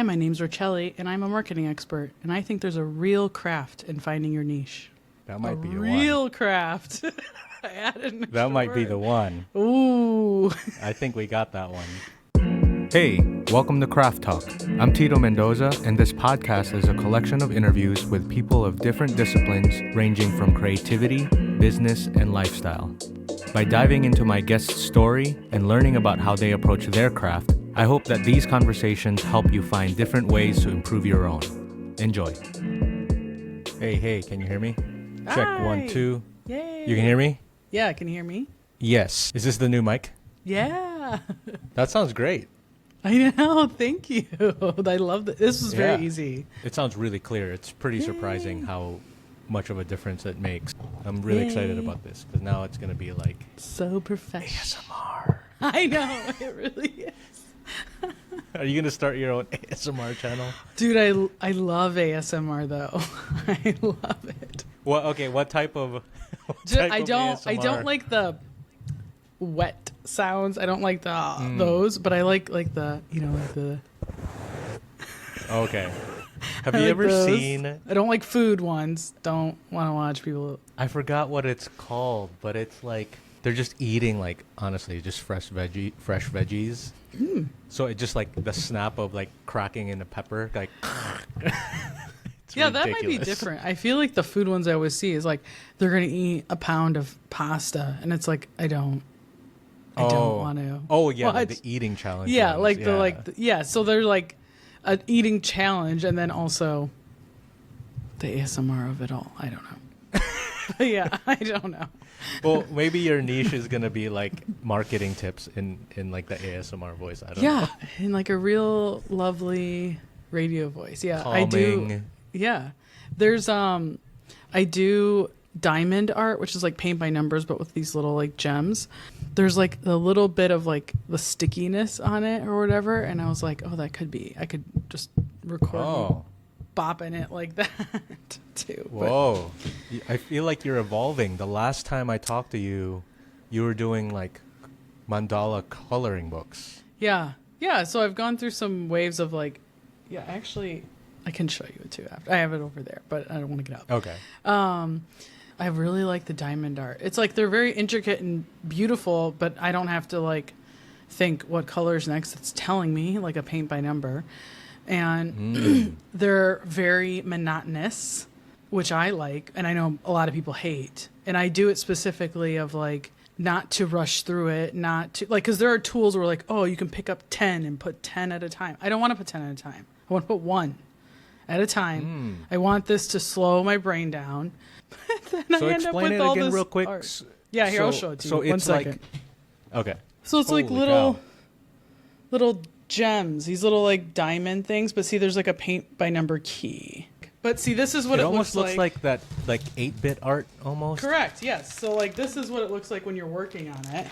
Hi, my name's Rachele, and I'm a marketing expert, and I think there's a real craft in finding your niche. That might be the one. Real craft. I added an extra That might be word. the one. Ooh. I think we got that one. Hey, welcome to Craft Talk. I'm Tito Mendoza, and this podcast is a collection of interviews with people of different disciplines ranging from creativity, business, and lifestyle. By diving into my guest's story and learning about how they approach their craft, I hope that these conversations help you find different ways to improve your own. Enjoy. Hey, can you hear me? Check, Hi. 1, 2. Yay. You can hear me? Yeah, can you hear me? Yes. Is this the new mic? Yeah. That sounds great. I know. Thank you. I love that. This was very easy. It sounds really clear. It's pretty surprising how much of a difference it makes. I'm really excited about this because now it's going to be like So professional. ASMR. I know. It really is. Are you going to start your own ASMR channel? Dude, I love ASMR though. I love it. Well, okay, what type of I don't ASMR? like the wet sounds. I don't like the those, but I like the, like the Okay. Have I you like ever those. seen I don't like food ones. Don't want to watch people. I forgot what it's called, but it's like they're just eating like honestly just fresh veggies. So it just like the snap of like cracking in a pepper like it's Yeah, that might be ridiculous. different. I feel like the food ones I always see is like they're going to eat a pound of pasta and it's like I don't want to. Oh yeah, like watch. the eating challenge. Yeah, ones, yeah, so they're like an eating challenge and then also the ASMR of it all. I don't know. But yeah, I don't know. Well, maybe your niche is gonna be like marketing tips in like the ASMR voice. I don't know. Yeah, in like a real lovely radio voice. Yeah, Calming. I do. Yeah, there's I do diamond art, which is like paint by numbers, but with these little like gems. There's like a little bit of like the stickiness on it or whatever, and I was like, oh, that could be. I could just record me bopping it like that too. Whoa. I feel like you're evolving. The last time I talked to you, you were doing like mandala coloring books. Yeah. Yeah. So I've gone through some waves of like, yeah, actually, I can show you it too after. I have it over there, but I don't want to get up. Okay. I really like the diamond art. It's like they're very intricate and beautiful, but I don't have to like think what color's next. It's telling me like a paint by number. And they're very monotonous, which I like, and I know a lot of people hate. And I do it specifically of like not to rush through it, not to like, because there are tools where like, oh, you can pick up 10 and put 10 at a time. I don't want to put 10 at a time. I want to put 1 at a time. I want this to slow my brain down. Then So I end up explain with it all again this real quick. art. Yeah, here, I'll show it to you. So One it's second. like okay. So it's like Holy little cow. little gems, these little like diamond things, but see there's like a paint by number key. But see, this is what It it almost looks like. like that like 8-bit art almost. Correct, yes. So like this is what it looks like when you're working on it.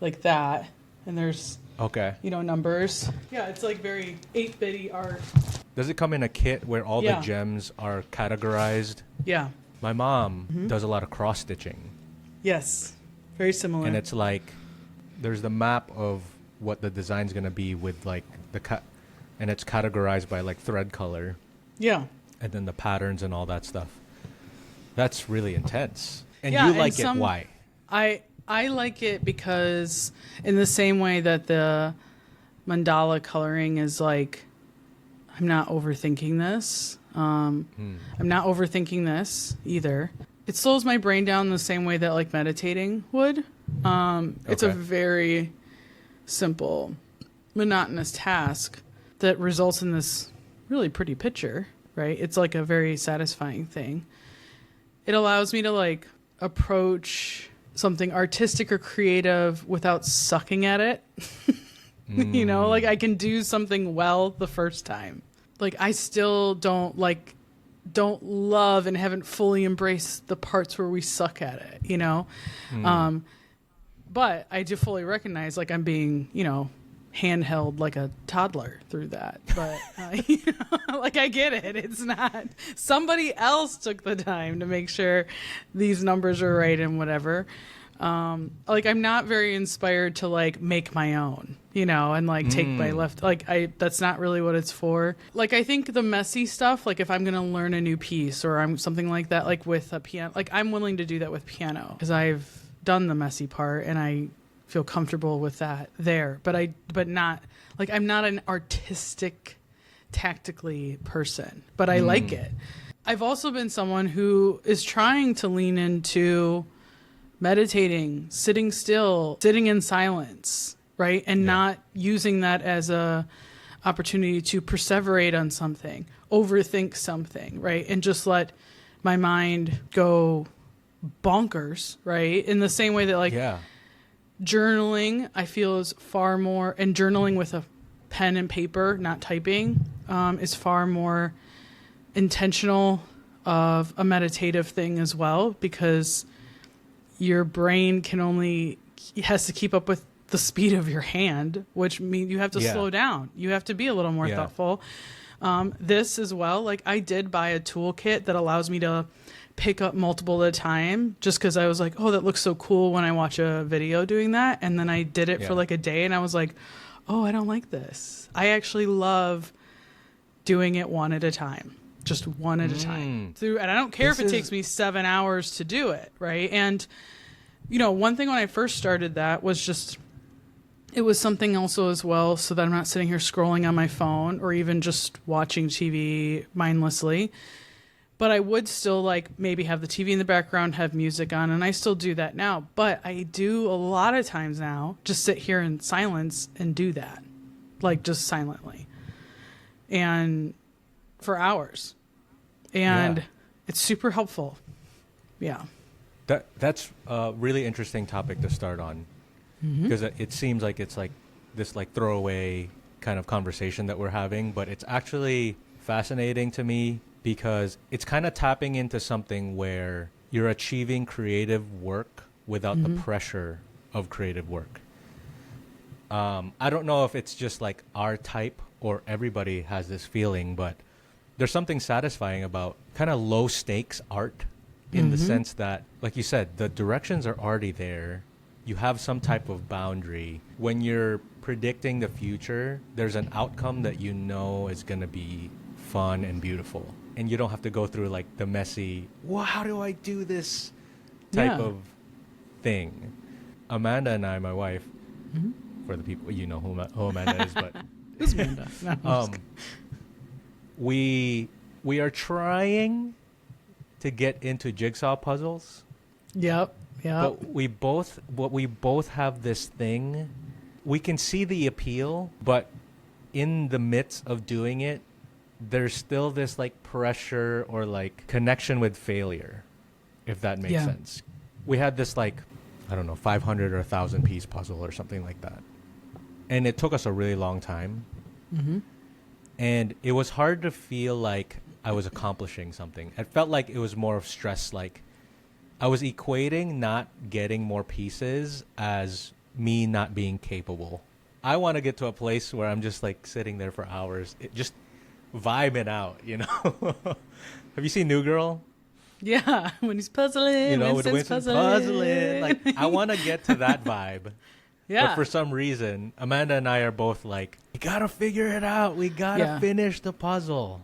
Like that. And there's, Okay. numbers. Yeah, it's like very 8-bitty art. Does it come in a kit where all Yeah. the gems are categorized? Yeah. My mom does a lot of cross stitching. Yes. Very similar. And it's like there's the map of what the design's going to be with like and it's categorized by like thread color yeah. and then the patterns and all that stuff. That's really intense. And Yeah, you and like it why? I like it because in the same way that the mandala coloring is like, I'm not overthinking this. I'm not overthinking this either. It slows my brain down the same way that like meditating would. It's a Okay. very simple, monotonous task that results in this really pretty picture, right? It's like a very satisfying thing. It allows me to like approach something artistic or creative without sucking at it. Like I can do something well the first time. Like I still don't love and haven't fully embraced the parts where we suck at it, but I do fully recognize like I'm being, handheld like a toddler through that. But like I get it. It's not somebody else took the time to make sure these numbers are right and whatever. Like, I'm not very inspired to like make my own, you know, and like take my left, like that's not really what it's for. Like, I think the messy stuff, like if I'm going to learn a new piece or I'm something like that, like with a piano, like I'm willing to do that with piano because I've done the messy part and I feel comfortable with that there, but not like, I'm not an artistic, tactically person, but I like it. I've also been someone who is trying to lean into meditating, sitting still, sitting in silence, right? And not using that as a opportunity to perseverate on something, overthink something, right? And just let my mind go bonkers, right? In the same way that like journaling, I feel is far more, and journaling with a pen and paper, not typing, is far more intentional of a meditative thing as well, because your brain has to keep up with the speed of your hand, which means you have to slow down. You have to be a little more thoughtful. This as well, like I did buy a toolkit that allows me to pick up multiple at a time, just because I was like, oh, that looks so cool when I watch a video doing that. And then I did it for like a day and I was like, oh, I don't like this. I actually love doing it one at a time. Just one at a time. And I don't care if it takes me 7 hours to do it, right? And, you know, one thing when I first started that was just, it was something also as well, so that I'm not sitting here scrolling on my phone or even just watching TV mindlessly. But I would still like maybe have the TV in the background, have music on, and I still do that now. But I do a lot of times now just sit here in silence and do that, like just silently. And for hours. And it's super helpful. Yeah. That's a really interesting topic to start on, because it seems like it's like this like throwaway kind of conversation that we're having, but it's actually fascinating to me because it's kind of tapping into something where you're achieving creative work without the pressure of creative work. I don't know if it's just like our type or everybody has this feeling, but there's something satisfying about kind of low stakes art in the sense that, like you said, the directions are already there. You have some type of boundary. When you're predicting the future, there's an outcome that you know is going to be fun and beautiful. And you don't have to go through like the messy, well, how do I do this type of thing. Amanda and I, my wife, for the people, you know who Amanda is, but who's Amanda? No, we are trying to get into jigsaw puzzles. Yep. But we both have this thing. We can see the appeal, but in the midst of doing it, there's still this like pressure or like connection with failure, if that makes sense. We had this like, I don't know, 500 or 1,000 piece puzzle or something like that. And it took us a really long time. And it was hard to feel like I was accomplishing something. It felt like it was more of stress. Like I was equating not getting more pieces as me not being capable. I want to get to a place where I'm just like sitting there for hours, just vibing out, you know? Have you seen New Girl? Yeah, when he's puzzling. You know, with Winston puzzling. Like, I want to get to that vibe. Yeah. But for some reason, Amanda and I are both like, we got to figure it out. We got to finish the puzzle.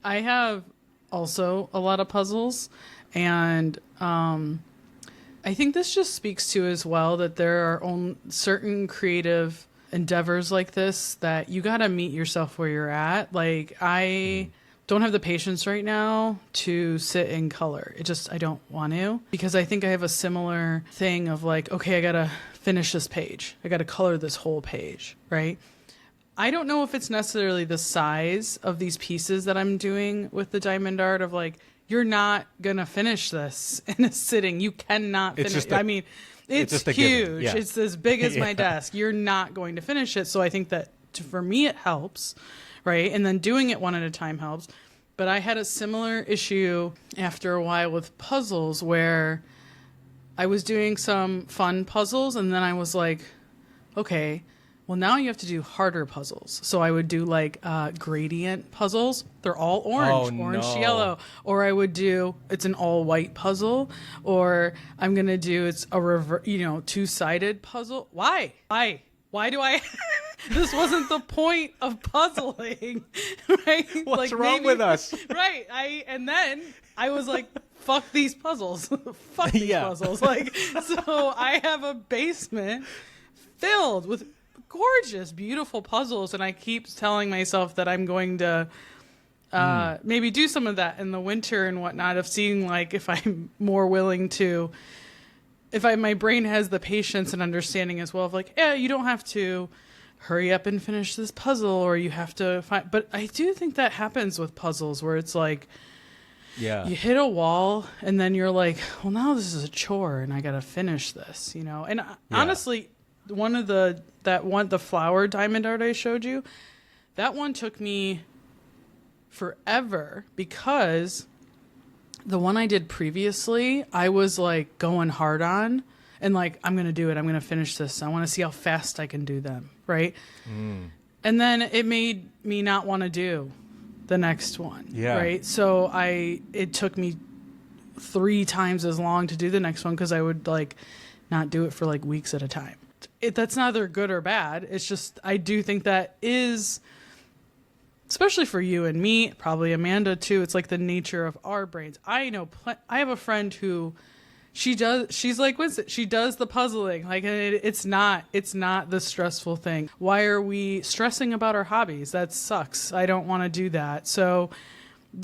I have also a lot of puzzles. And I think this just speaks to as well that there are certain creative endeavors like this that you got to meet yourself where you're at. Like I don't have the patience right now to sit in color. I don't want to, because I think I have a similar thing of like, okay, I got to finish this page. I got to color this whole page, right? I don't know if it's necessarily the size of these pieces that I'm doing with the diamond art of like, you're not going to finish this in a sitting. You cannot finish it. I mean, it's huge. Yeah. It's as big as my desk. You're not going to finish it. So I think that for me, it helps, right? And then doing it one at a time helps. But I had a similar issue after a while with puzzles where I was doing some fun puzzles and then I was like, okay, Well, now you have to do harder puzzles. So I would do like gradient puzzles. They're all orange, orange to yellow. Or I would do, it's an all white puzzle. Or I'm going to do, it's a two-sided puzzle. Why? Why do I? This wasn't the point of puzzling, right? What's wrong with us? Right. And then I was like, fuck these puzzles. Fuck these puzzles. Like, so I have a basement filled with gorgeous, beautiful puzzles, and I keep telling myself that I'm going to maybe do some of that in the winter and whatnot, of seeing like if I'm more willing to, my brain has the patience and understanding as well of like, you don't have to hurry up and finish this puzzle, or you have to find. But I do think that happens with puzzles where it's like, you hit a wall and then you're like, well, now this is a chore and I got to finish this, And honestly, the flower diamond art I showed you, that one took me forever, because the one I did previously, I was like going hard on and like, I'm going to do it. I'm going to finish this. I want to see how fast I can do them. Right. And then it made me not want to do the next one. Yeah. Right. So it took me 3 times as long to do the next one, because I would like not do it for like weeks at a time. That's neither good or bad. It's just, I do think that is, especially for you and me, probably Amanda too, it's like the nature of our brains. I know, I have a friend who she's like Winston, she does the puzzling. Like it's not the stressful thing. Why are we stressing about our hobbies? That sucks. I don't want to do that. So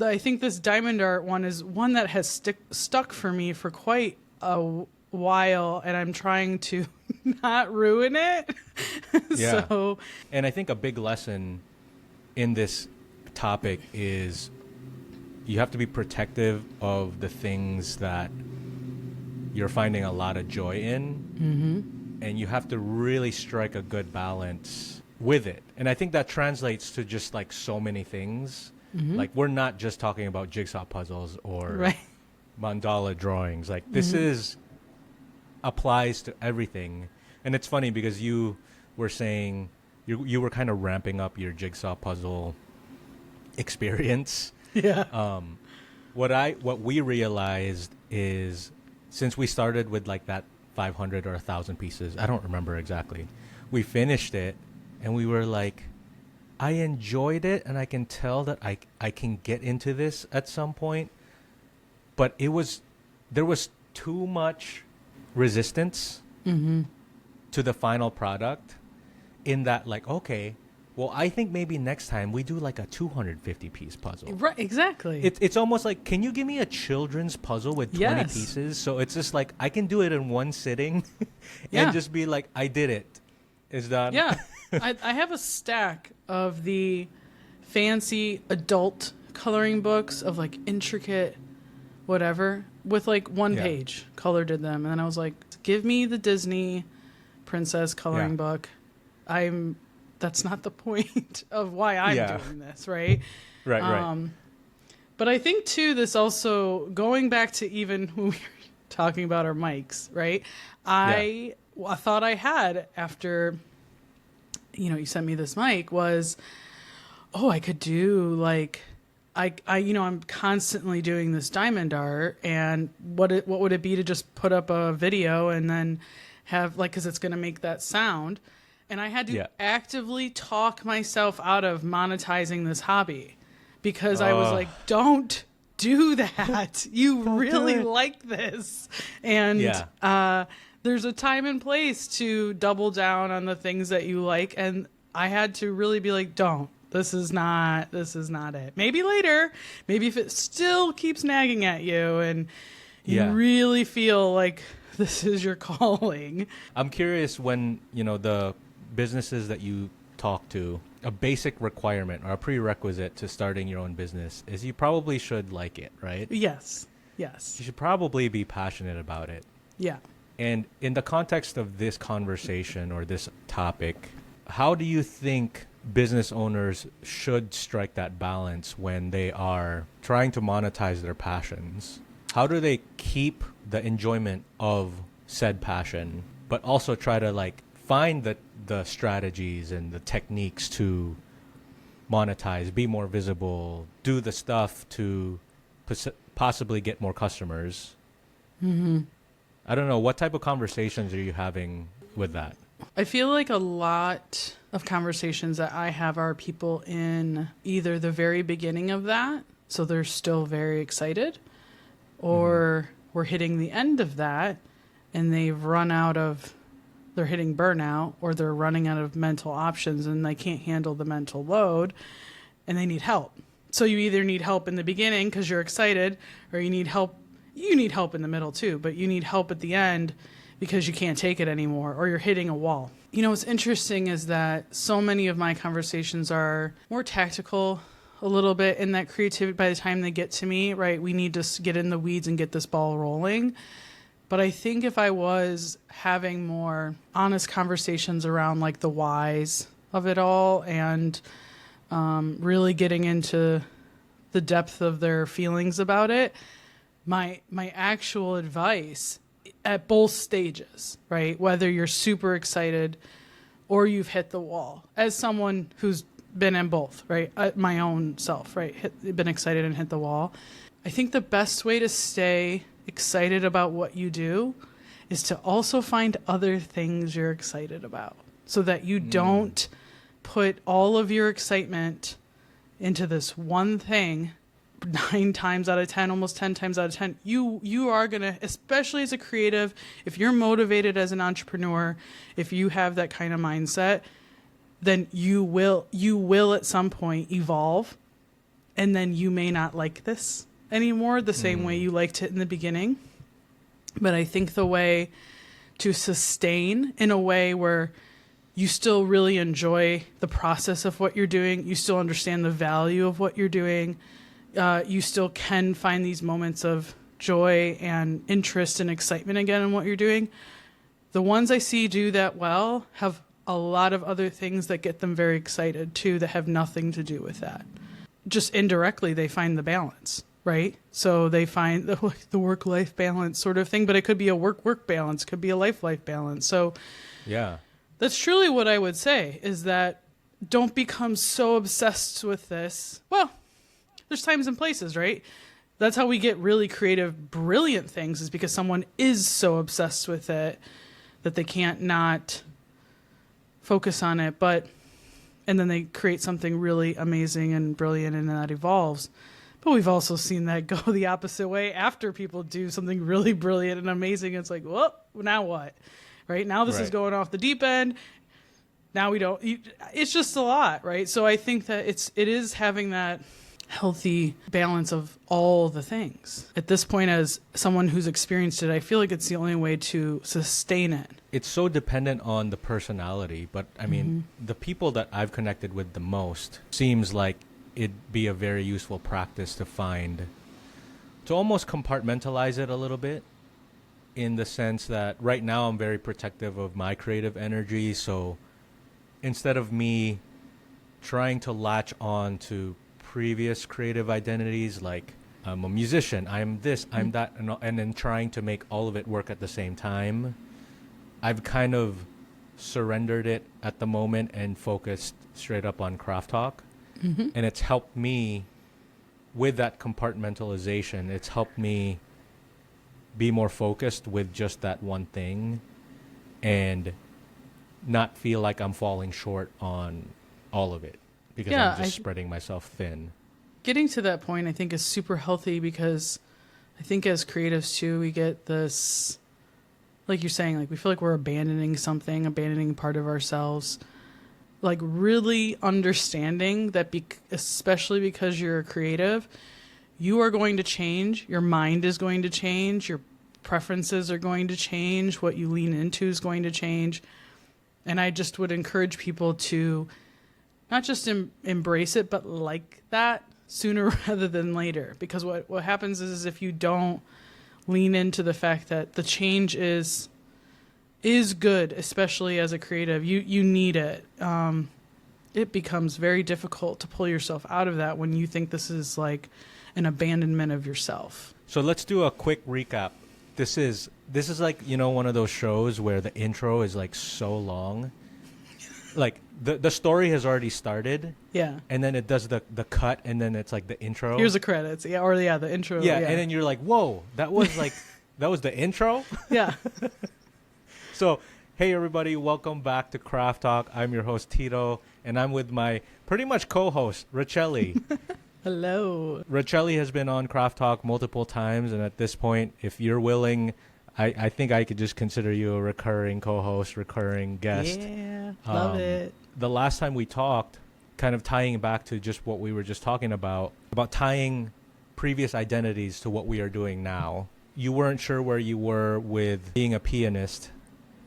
I think this diamond art one is one that has stuck for me for quite a while, and I'm trying to not ruin it. Yeah. So, and I think a big lesson in this topic is you have to be protective of the things that you're finding a lot of joy in, and you have to really strike a good balance with it. And I think that translates to just like so many things. Like, we're not just talking about jigsaw puzzles or mandala drawings. Like, this applies to everything. And it's funny because you were saying you were kind of ramping up your jigsaw puzzle experience. Yeah. What we realized is, since we started with like that 500 or 1,000 pieces, I don't remember exactly, we finished it and we were like, I enjoyed it, and I can tell that I can get into this at some point, but there was too much resistance to the final product, in that like, okay, well, I think maybe next time we do like a 250 piece puzzle. Right, exactly. It's almost like, can you give me a children's puzzle with 20 pieces? So it's just like, I can do it in one sitting and just be like, I did it. It's done. Yeah. I have a stack of the fancy adult coloring books of like intricate whatever with like one page colored in them. And then I was like, give me the Disney princess coloring book. That's not the point of why I'm doing this, right? Right. But I think too, this also, going back to even when we were talking about our mics, right? I thought I had, after you sent me this mic, was, I could do like, I'm constantly doing this diamond art, and what would it be to just put up a video and then have like, cause it's going to make that sound. And I had to actively talk myself out of monetizing this hobby, because I was like, don't do that. You really like this. And there's a time and place to double down on the things that you like. And I had to really be like, don't. This is not it. Maybe later, maybe if it still keeps nagging at you and you really feel like this is your calling. I'm curious, when, the businesses that you talk to, a basic requirement or a prerequisite to starting your own business is you probably should like it, right? Yes. You should probably be passionate about it. Yeah. And in the context of this conversation or this topic, how do you think business owners should strike that balance when they are trying to monetize their passions? How do they keep the enjoyment of said passion, but also try to like find the strategies and the techniques to monetize, be more visible, do the stuff to possibly get more customers. Mm-hmm. I don't know. What type of conversations are you having with that? I feel like a lot of conversations that I have are people in either the very beginning of that, so they're still very excited, or we're hitting the end of that and they've they're hitting burnout, or they're running out of mental options and they can't handle the mental load and they need help. So you either need help in the beginning because you're excited, or you need help in the middle too, but you need help at the end because you can't take it anymore, or you're hitting a wall. You know, what's interesting is that so many of my conversations are more tactical a little bit in that creativity. By the time they get to me, right, we need to get in the weeds and get this ball rolling. But I think if I was having more honest conversations around like the whys of it all, and really getting into the depth of their feelings about it, my actual advice at both stages, right? Whether you're super excited or you've hit the wall, as someone who's been in both, right? My own self, right? Been excited and hit the wall. I think the best way to stay excited about what you do is to also find other things you're excited about, so that you don't put all of your excitement into this one thing 9 times out of 10, almost 10 times out of 10. You are going to, especially as a creative, if you're motivated as an entrepreneur, if you have that kind of mindset, then you will at some point evolve, and then you may not like this anymore the same way you liked it in the beginning. But I think the way to sustain in a way where you still really enjoy the process of what you're doing, you still understand the value of what you're doing, you still can find these moments of joy and interest and excitement again in what you're doing. The ones I see do that well have a lot of other things that get them very excited too, that have nothing to do with that. Just indirectly, they find the balance, right? So they find the work-life balance sort of thing, but it could be a work-work balance, could be a life-life balance. So yeah, that's truly what I would say, is that don't become so obsessed with this. Well, there's times and places, right? That's how we get really creative, brilliant things, is because someone is so obsessed with it that they can't not focus on it. And then they create something really amazing and brilliant, and that evolves. But we've also seen that go the opposite way after people do something really brilliant and amazing. It's like, well, now what? Right? Now this is going off the deep end. Now we don't. It's just a lot, right? So I think that it is having that healthy balance of all the things. At this point, as someone who's experienced it, I feel like it's the only way to sustain it. It's so dependent on the personality, but I mean, the people that I've connected with the most seems like it'd be a very useful practice to almost compartmentalize it a little bit, in the sense that right now I'm very protective of my creative energy. So instead of me trying to latch on to previous creative identities, like I'm a musician, I'm this, I'm that, and then trying to make all of it work at the same time, I've kind of surrendered it at the moment and focused straight up on Craft Talk. And it's helped me with that compartmentalization. It's helped me be more focused with just that one thing and not feel like I'm falling short on all of it, because I'm just spreading myself thin. Getting to that point, I think, is super healthy, because I think as creatives too, we get this, like you're saying, like we feel like we're abandoning something, abandoning part of ourselves. Like really understanding that, especially because you're a creative, you are going to change. Your mind is going to change. Your preferences are going to change. What you lean into is going to change. And I just would encourage people to not just embrace it, but like that sooner rather than later. Because what happens is if you don't lean into the fact that the change is good, especially as a creative, you need it. It becomes very difficult to pull yourself out of that when you think this is like an abandonment of yourself. So let's do a quick recap this is like, one of those shows where the intro is like so long. Like the story has already started. Yeah. And then it does the cut, and then it's like the intro. Here's the credits. Yeah, or the intro. Yeah, and then you're like, whoa, that was the intro? Yeah. So, hey everybody, welcome back to Craft Talk. I'm your host Tito, and I'm with my pretty much co-host, Rachele. Hello. Rachele has been on Craft Talk multiple times, and at this point, if you're willing, I think I could just consider you a recurring co-host, recurring guest. Yeah, love it. The last time we talked, kind of tying back to just what we were just talking about tying previous identities to what we are doing now. You weren't sure where you were with being a pianist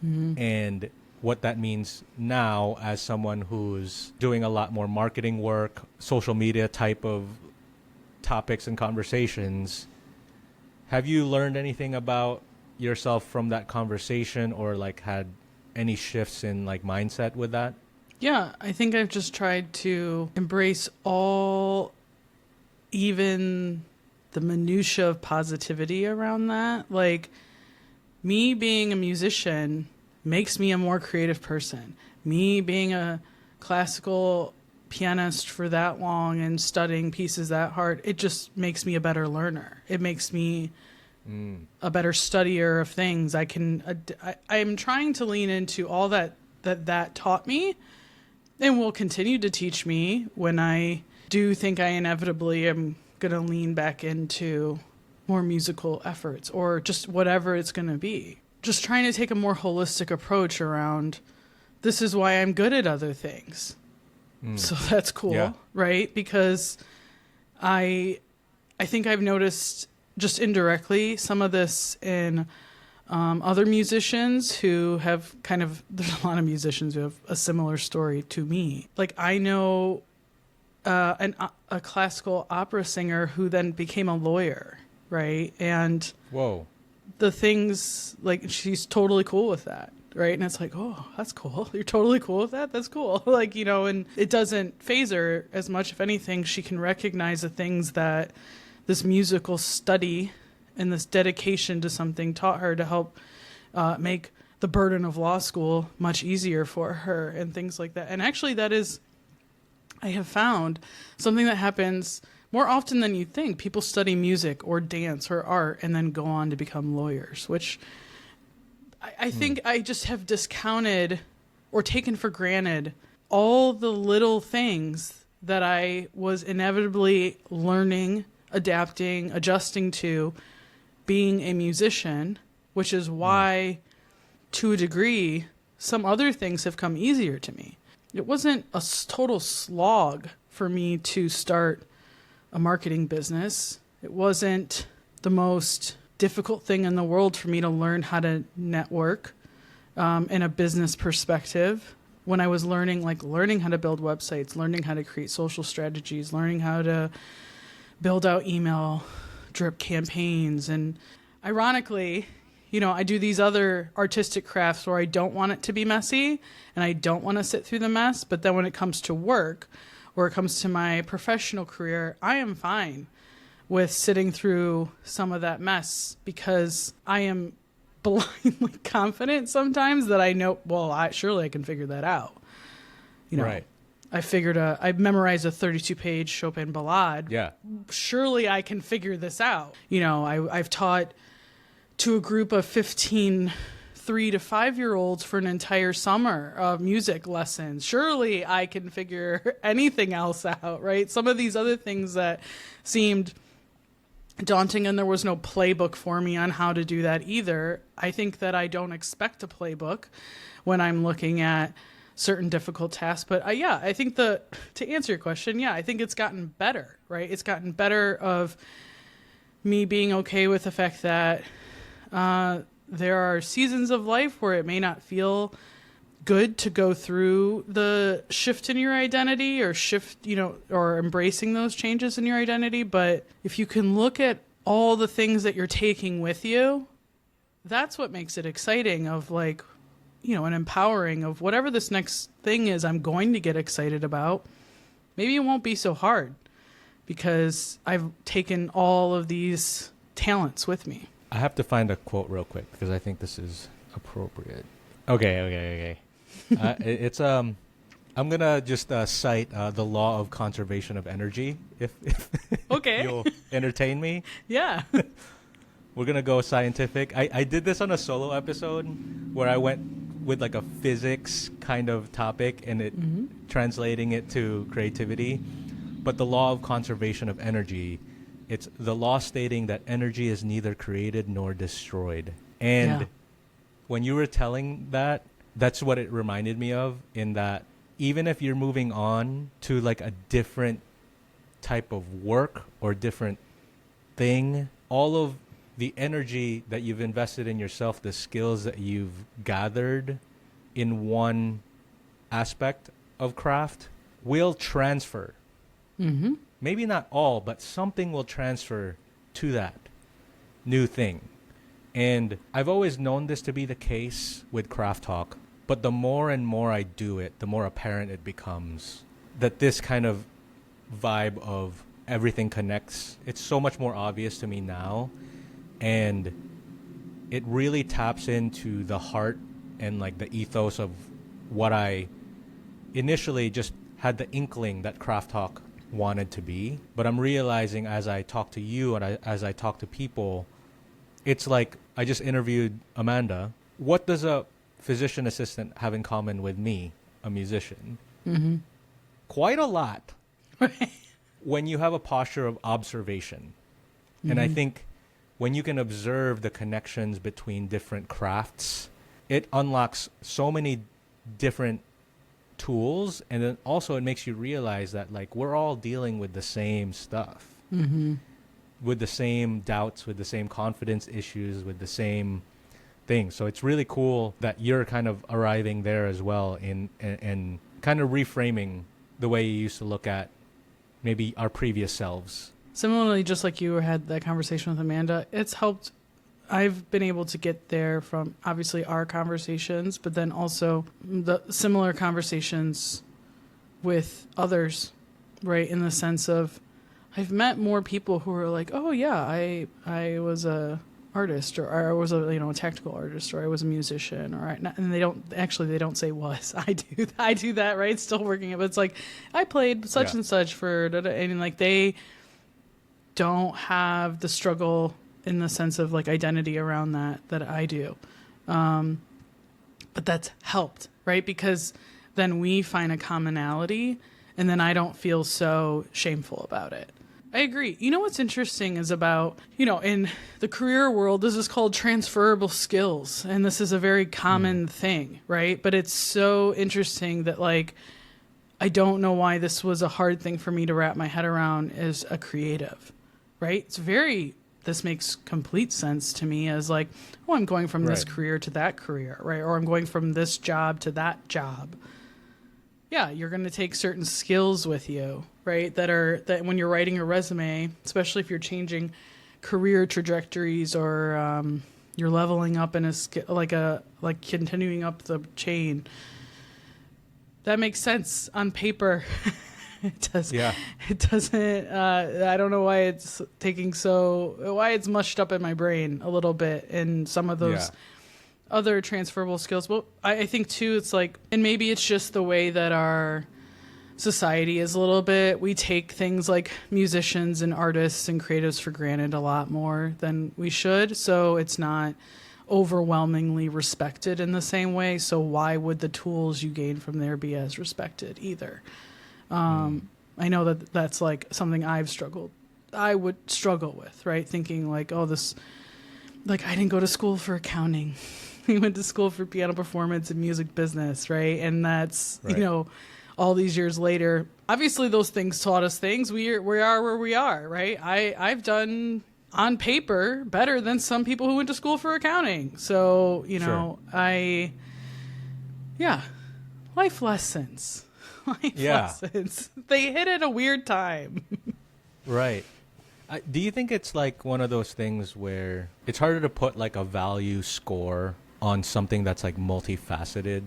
and what that means now as someone who's doing a lot more marketing work, social media type of topics and conversations. Have you learned anything about yourself from that conversation, or like had any shifts in like mindset with that? Yeah, I think I've just tried to embrace all, even the minutia of positivity around that. Like, me being a musician makes me a more creative person. Me being a classical pianist for that long and studying pieces that hard, it just makes me a better learner. It makes me a better studier of things. I'm trying to lean into all that taught me and will continue to teach me when I do think I inevitably am going to lean back into more musical efforts or just whatever it's going to be. Just trying to take a more holistic approach around, this is why I'm good at other things. So that's cool, right? Because I think I've noticed just indirectly some of this in other musicians who have there's a lot of musicians who have a similar story to me. Like, I know a classical opera singer who then became a lawyer, right? And the things, like, she's totally cool with that, right? And it's like, oh, that's cool. You're totally cool with that? That's cool. Like, and it doesn't faze her as much. If anything, she can recognize the things that this musical study and this dedication to something taught her to help make the burden of law school much easier for her and things like that. And actually, that is, I have found, something that happens more often than you think. People study music or dance or art and then go on to become lawyers, which I think I just have discounted or taken for granted all the little things that I was inevitably learning, adapting, adjusting to being a musician, which is why, to a degree, some other things have come easier to me. It wasn't a total slog for me to start a marketing business. It wasn't the most difficult thing in the world for me to learn how to network in a business perspective. When I was learning how to build websites, learning how to create social strategies, learning how to build out email drip campaigns. And ironically, I do these other artistic crafts where I don't want it to be messy and I don't want to sit through the mess. But then when it comes to work or it comes to my professional career, I am fine with sitting through some of that mess because I am blindly confident sometimes that I know, surely I can figure that out. Right. I memorized a 32-page Chopin ballade. Yeah. Surely I can figure this out. I've taught to a group of 15 3 to 5-year-olds for an entire summer of music lessons. Surely I can figure anything else out, right? Some of these other things that seemed daunting, and there was no playbook for me on how to do that either. I think that I don't expect a playbook when I'm looking at certain difficult tasks. But I think to answer your question, I think it's gotten better, right? It's gotten better of me being okay with the fact that there are seasons of life where it may not feel good to go through the shift in your identity or embracing those changes in your identity. But if you can look at all the things that you're taking with you, that's what makes it exciting and empowering of whatever this next thing is I'm going to get excited about. Maybe it won't be so hard because I've taken all of these talents with me. I have to find a quote real quick because I think this is appropriate. Okay. It's I'm gonna just cite the law of conservation of energy. If Okay. you'll entertain me, Yeah. we're gonna go scientific. I did this on a solo episode where I went with like a physics kind of topic and it translating it to creativity. But the law of conservation of energy, it's the law stating that energy is neither created nor destroyed. And when you were telling that, that's what it reminded me of, in that even if you're moving on to like a different type of work or different thing, all of the energy that you've invested in yourself, the skills that you've gathered in one aspect of craft will transfer. Mm-hmm. Maybe not all, but something will transfer to that new thing. And I've always known this to be the case with Craft Talk, but the more and more I do it, the more apparent it becomes that this kind of vibe of everything connects. It's so much more obvious to me now. And it really taps into the heart and like the ethos of what I initially just had the inkling that Craft Talk wanted to be. But I'm realizing as I talk to you and as I talk to people, it's like I just interviewed Amanda. What does a physician assistant have in common with me, a musician? Mm-hmm. Quite a lot. When you have a posture of observation. Mm-hmm. And I think when you can observe the connections between different crafts, it unlocks so many different tools. And then also it makes you realize that like we're all dealing with the same stuff. Mm-hmm. With the same doubts, with the same confidence issues, with the same things. So it's really cool that you're kind of arriving there as well in and kind of reframing the way you used to look at maybe our previous selves. Similarly, just like you had that conversation with Amanda, it's helped. I've been able to get there from obviously our conversations, but then also the similar conversations with others, right? In the sense of I've met more people who are like, oh yeah, I was a artist, or I was a tactical artist, or I was a musician, or and they don't say was. I do that, right? Still working it, but it's like I played such and such for, and like they don't have the struggle in the sense of like identity around that I do, but that's helped, right? Because then we find a commonality, and then I don't feel so shameful about it. I agree. You know what's interesting is about, in the career world, this is called transferable skills, and this is a very common thing, right? But it's so interesting that, like, I don't know why this was a hard thing for me to wrap my head around as a creative, right? This makes complete sense to me as like, oh, I'm going from this career to that career, right? Or I'm going from this job to that job. Yeah, you're going to take certain skills with you, right? That when you're writing a resume, especially if you're changing career trajectories or you're leveling up in like continuing up the chain. That makes sense on paper. It does. Yeah. It doesn't. I don't know why it's why it's mushed up in my brain a little bit, and some of those. Other transferable skills. Well, I think too, it's like, and maybe it's just the way that our society is a little bit, we take things like musicians and artists and creatives for granted a lot more than we should. So it's not overwhelmingly respected in the same way. So why would the tools you gain from there be as respected either? I know that's like something I would struggle with, right? Thinking like, oh, I didn't go to school for accounting. We went to school for piano performance and music business, right? And that's, all these years later, obviously those things taught us things. We are where we are, right? I've done on paper better than some people who went to school for accounting. So, life lessons. Lessons. They hit at a weird time. Right. Do you think it's like one of those things where it's harder to put like a value score on something that's like multifaceted,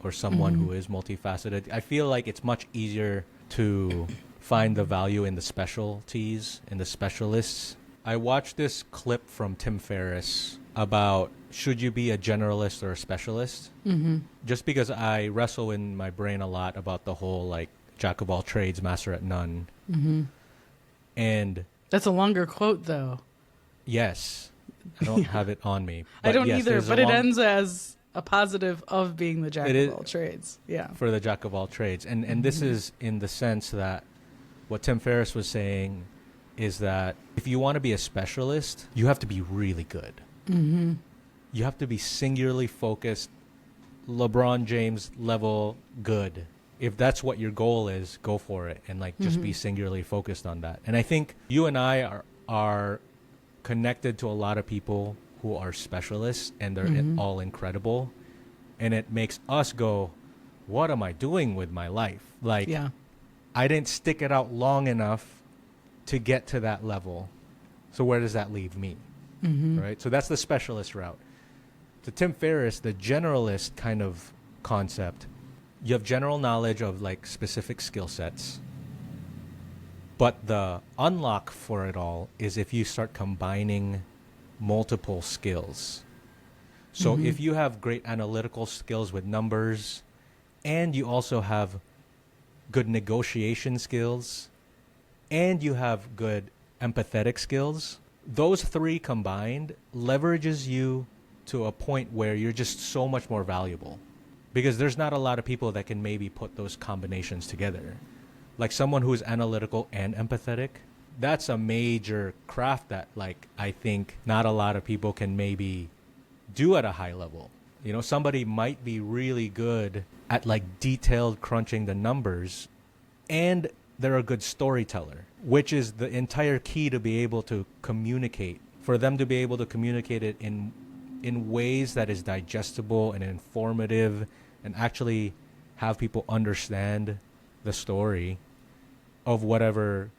or someone who is multifaceted? I feel like it's much easier to find the value in the specialties, in the specialists, I watched this clip from Tim Ferriss about should you be a generalist or a specialist? Mm-hmm. Just because I wrestle in my brain a lot about the whole like jack of all trades, master at none. Mm-hmm. And that's a longer quote, though. yes, I don't have it on me. I don't yes, either, but it ends as a positive of being the jack of all trades. Yeah. For the jack of all trades. And this is in the sense that what Tim Ferriss was saying is that if you want to be a specialist, you have to be really good. Mm-hmm. You have to be singularly focused, LeBron James level good. If that's what your goal is, go for it and like just be singularly focused on that. And I think you and I are connected to a lot of people who are specialists and they're all incredible. And it makes us go, what am I doing with my life? Like, I didn't stick it out long enough to get to that level. So where does that leave me? Right? So that's the specialist route. To Tim Ferriss, the generalist kind of concept, you have general knowledge of like specific skill sets. But the unlock for it all is if you start combining multiple skills. So if you have great analytical skills with numbers and you also have good negotiation skills and you have good empathetic skills, those three combined leverages you to a point where you're just so much more valuable. Because there's not a lot of people that can maybe put those combinations together. Like someone who's analytical and empathetic, that's a major craft that like I think not a lot of people can maybe do at a high level. You know, somebody might be really good at like detailed crunching the numbers and they're a good storyteller, which is the entire key to be able to communicate. For them to be able to communicate it in ways that is digestible and informative and actually have people understand the story of whatever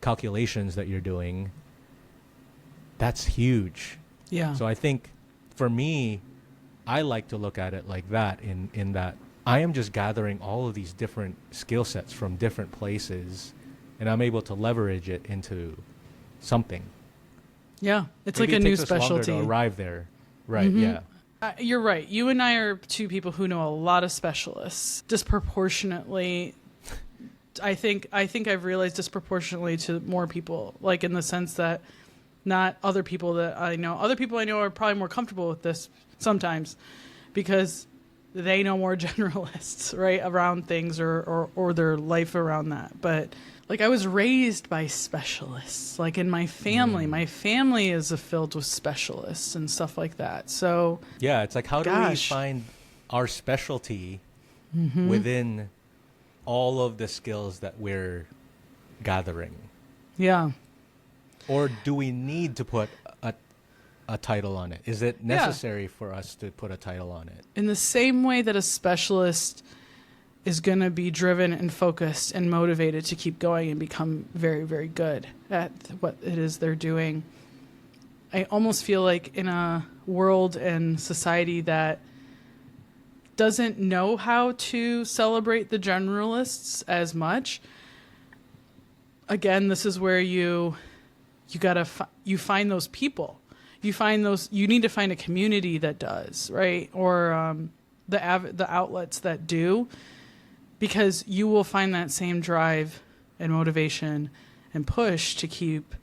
calculations that you're doing, that's huge. Yeah. So I think for me, I like to look at it like that in that I am just gathering all of these different skill sets from different places and I'm able to leverage it into something. Yeah. It's Maybe like a new takes us longer specialty. to arrive there. Right. Yeah. You're right. You and I are two people who know a lot of specialists. Disproportionately, I think I've realized disproportionately to more people, like in the sense that not other people that I know. Other people I know are probably more comfortable with this sometimes because they know more generalists, right, around things or their life around that. But like I was raised by specialists, like in my family is filled with specialists and stuff like that. So yeah, it's like how do we find our specialty within all of the skills that we're gathering? Yeah. Or do we need to put a title on it? Is it necessary for us to put a title on it? In the same way that a specialist is going to be driven and focused and motivated to keep going and become very, very good at what it is they're doing. I almost feel like in a world and society that doesn't know how to celebrate the generalists as much, again, this is where you find those people. You need to find a community that does, right? Or the outlets that do. Because you will find that same drive and motivation and push to keep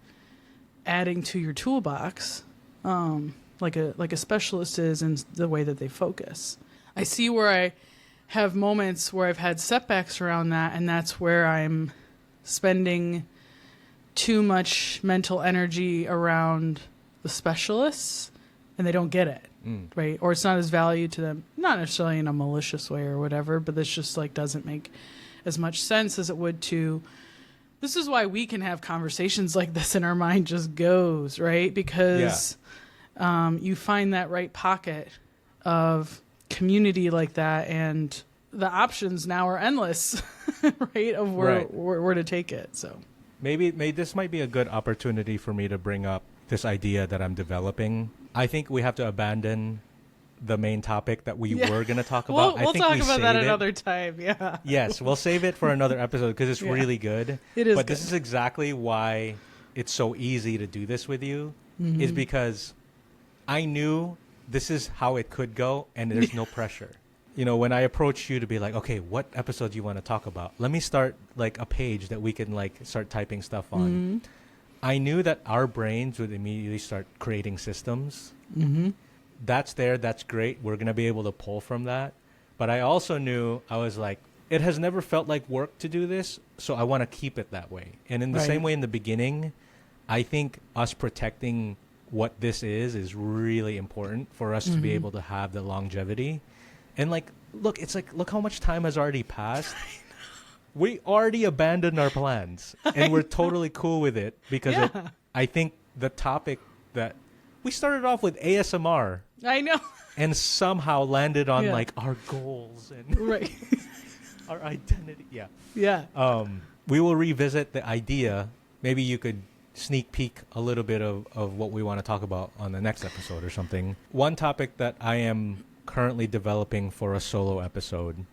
adding to your toolbox, like a specialist is in the way that they focus. I see where I have moments where I've had setbacks around that, and that's where I'm spending too much mental energy around the specialists, and they don't get it. Right? Or it's not as valued to them, not necessarily in a malicious way or whatever, but this just like doesn't make as much sense as it would to. This is why we can have conversations like this and our mind just goes, right? Because you find that right pocket of community like that, and the options now are endless, right? Of where to take it. So maybe this might be a good opportunity for me to bring up this idea that I'm developing. I think we have to abandon the main topic that we were going to talk about. We'll talk about that another time. Yeah. Yes, we'll save it for another episode because it's really good. It is. But this is exactly why it's so easy to do this with you is because I knew this is how it could go and there's no pressure. You know, when I approached you to be like, okay, what episode do you want to talk about? Let me start like a page that we can like start typing stuff on. I knew that our brains would immediately start creating systems. That's there. That's great. We're going to be able to pull from that. But I also knew, I was like, it has never felt like work to do this, so I want to keep it that way. And in the same way in the beginning, I think us protecting what this is really important for us to be able to have the longevity. And like, look, it's like, look how much time has already passed. We already abandoned our plans and we're totally cool with it because I think the topic that we started off with ASMR. I know. And somehow landed on like our goals and our identity. Yeah. Yeah. We will revisit the idea. Maybe you could sneak peek a little bit of what we want to talk about on the next episode or something. One topic that I am currently developing for a solo episode,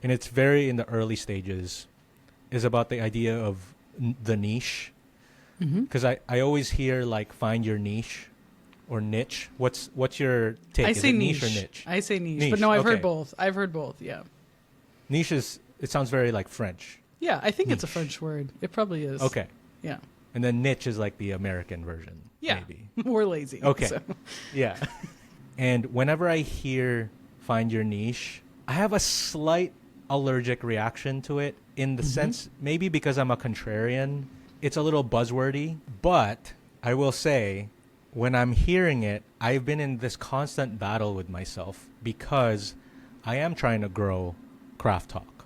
and it's very in the early stages, is about the idea of the niche. Because I always hear like find your niche or niche. What's your take? I say niche niche or niche? I say niche. But no, I've heard both. I've heard both. Yeah. Niche is, it sounds very like French. Yeah, I think niche. it's a French word. It probably is. Okay. Yeah. And then niche is like the American version. Yeah. Maybe. We're lazy. Okay. So. Yeah. And whenever I hear find your niche, I have a slight allergic reaction to it in the sense, maybe because I'm a contrarian, it's a little buzzwordy, but I will say when I'm hearing it, I've been in this constant battle with myself because I am trying to grow Craft Talk.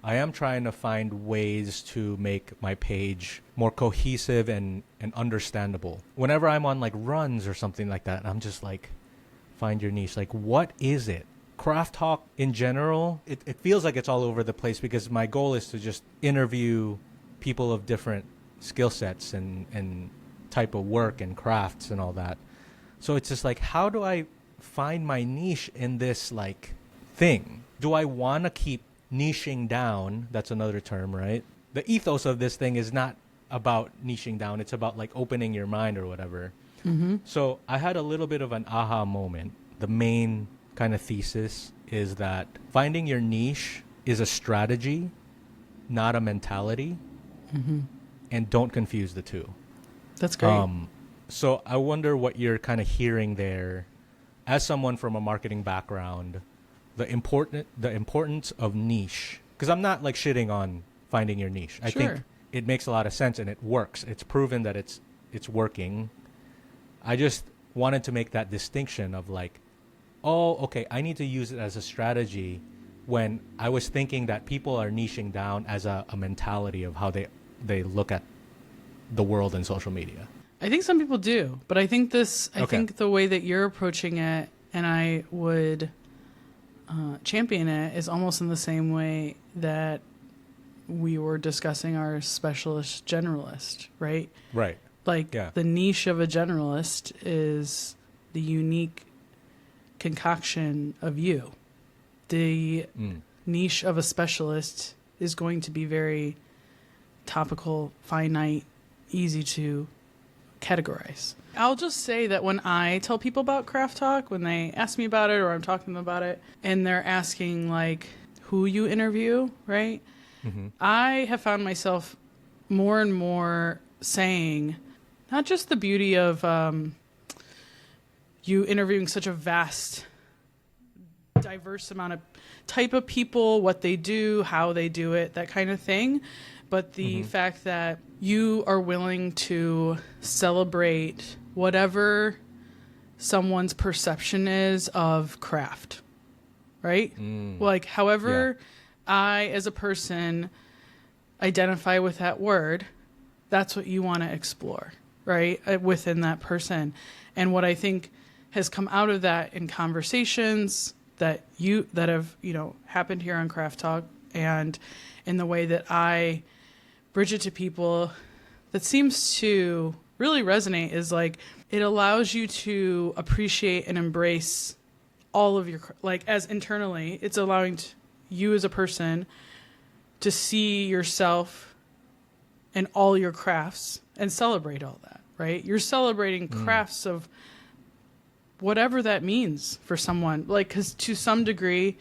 I am trying to find ways to make my page more cohesive and understandable. Whenever I'm on like runs or something like that, I'm just like, find your niche. Like, what is it? Craft Talk in general, it feels like it's all over the place because my goal is to just interview people of different skill sets and type of work and crafts and all that. So it's just like, how do I find my niche in this like thing? Do I want to keep niching down? That's another term, right? The ethos of this thing is not about niching down. It's about like opening your mind or whatever. So I had a little bit of an aha moment. The main kind of thesis is that finding your niche is a strategy, not a mentality. And don't confuse the two. That's great. So I wonder what you're kind of hearing there as someone from a marketing background, the importance of niche. Because I'm not like shitting on finding your niche. I think it makes a lot of sense and it works. It's proven that it's working. I just wanted to make that distinction of like, oh, okay, I need to use it as a strategy when I was thinking that people are niching down as a mentality of how they look at the world and social media. I think some people do, but I think I think the way that you're approaching it, and I would champion it, is almost in the same way that we were discussing our specialist generalist, right? Right. Like the niche of a generalist is the unique concoction of you. The niche of a specialist is going to be very topical, finite, easy to categorize. I'll just say that when I tell people about Craft Talk, when they ask me about it or I'm talking to them about it, and they're asking like who you interview, right? I have found myself more and more saying not just the beauty of you interviewing such a vast, diverse amount of type of people, what they do, how they do it, that kind of thing, but the fact that you are willing to celebrate whatever someone's perception is of craft, right? Like, however I, as a person, identify with that word, that's what you want to explore, right? Within that person. And what I think has come out of that in conversations that have, happened here on Craft Talk and in the way that I bridge it to people that seems to really resonate is like, it allows you to appreciate and embrace all of your, like, as internally, it's allowing you as a person to see yourself and all your crafts and celebrate all that, right? You're celebrating crafts of whatever that means for someone. Like, because to some degree,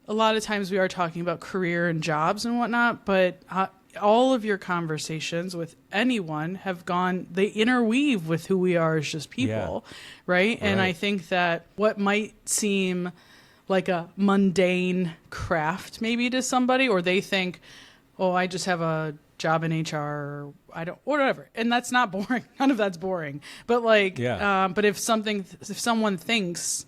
a lot of times we are talking about career and jobs and whatnot, but all of your conversations with anyone they interweave with who we are as just people, right? And I think that what might seem like a mundane craft maybe to somebody, or they think, oh, I just have a job in HR, or I don't, or whatever. And that's not boring. None of that's boring. But like, but if someone thinks,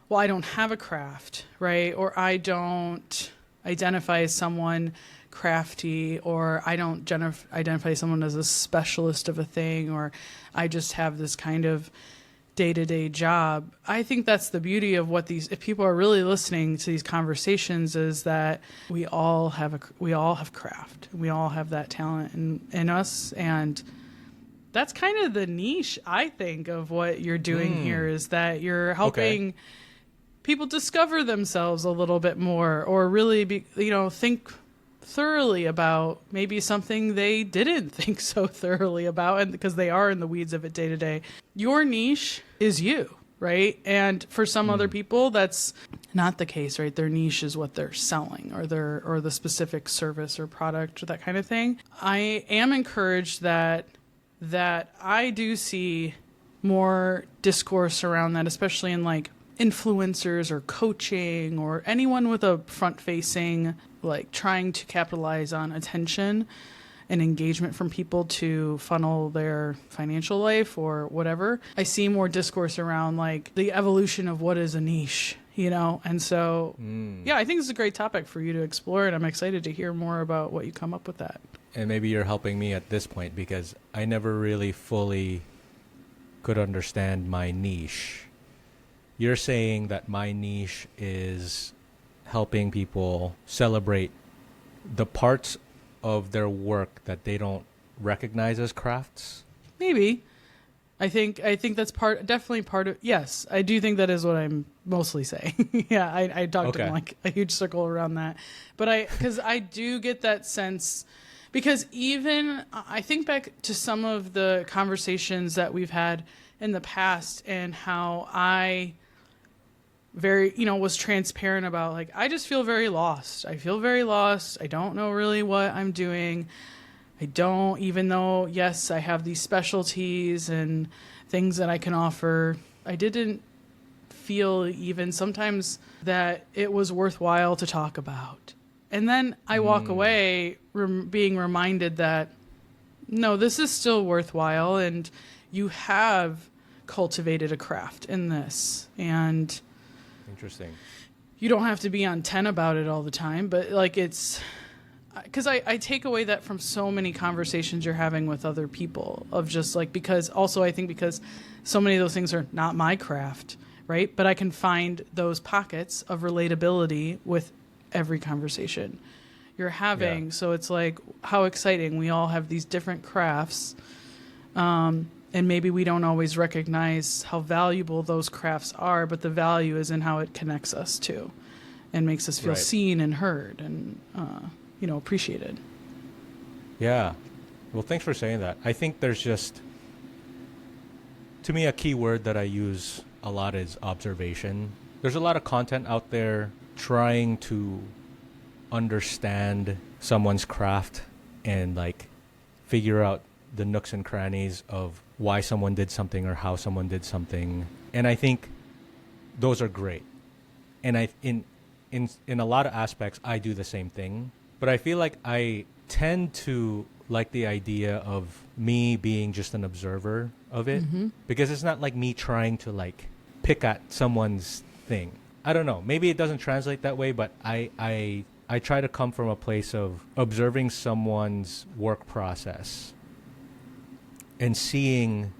well, I don't have a craft, right? Or I don't identify as someone crafty, or I don't identify someone as a specialist of a thing, or I just have this kind of day-to-day job. I think that's the beauty of if people are really listening to these conversations, is that we all have craft. We all have that talent in us. And that's kind of the niche, I think, of what you're doing here, is that you're helping people discover themselves a little bit more, or really think thoroughly about maybe something they didn't think so thoroughly about, and because they are in the weeds of it day to day. Your niche is you, right? And for some other people, that's not the case, right? Their niche is what they're selling, or the specific service or product, or that kind of thing. I am encouraged that I do see more discourse around that, especially in like influencers or coaching, or anyone with a front facing, like trying to capitalize on attention and engagement from people to funnel their financial life or whatever. I see more discourse around like the evolution of what is a niche, And so, I think it's a great topic for you to explore, and I'm excited to hear more about what you come up with that. And maybe you're helping me at this point, because I never really fully could understand my niche. You're saying that my niche is helping people celebrate the parts of their work that they don't recognize as crafts? Maybe. I think that's definitely part of, yes, I do think that is what I'm mostly saying. Yeah, I talked in like a huge circle around that. But because I do get that sense, because even I think back to some of the conversations that we've had in the past, and how I was transparent about, like, I just feel very lost. I feel very lost. I don't know really what I'm doing. I don't, even though, yes, I have these specialties and things that I can offer, I didn't feel even sometimes that it was worthwhile to talk about. And then I walk away being reminded that, no, this is still worthwhile, and you have cultivated a craft in this. And interesting. You don't have to be on 10 about it all the time, but like it's, because I take away that from so many conversations you're having with other people, of just like, because also I think because so many of those things are not my craft, right? But I can find those pockets of relatability with every conversation you're having. Yeah. So it's like, how exciting. We all have these different crafts. And maybe we don't always recognize how valuable those crafts are, but the value is in how it connects us too, and makes us feel seen and heard and, appreciated. Yeah. Well, thanks for saying that. I think there's just, to me, a key word that I use a lot is observation. There's a lot of content out there trying to understand someone's craft and like figure out the nooks and crannies of why someone did something or how someone did something. And I think those are great. And in a lot of aspects, I do the same thing. But I feel like I tend to like the idea of me being just an observer of it, because it's not like me trying to like pick at someone's thing. I don't know. Maybe it doesn't translate that way, but I try to come from a place of observing someone's work process and seeing,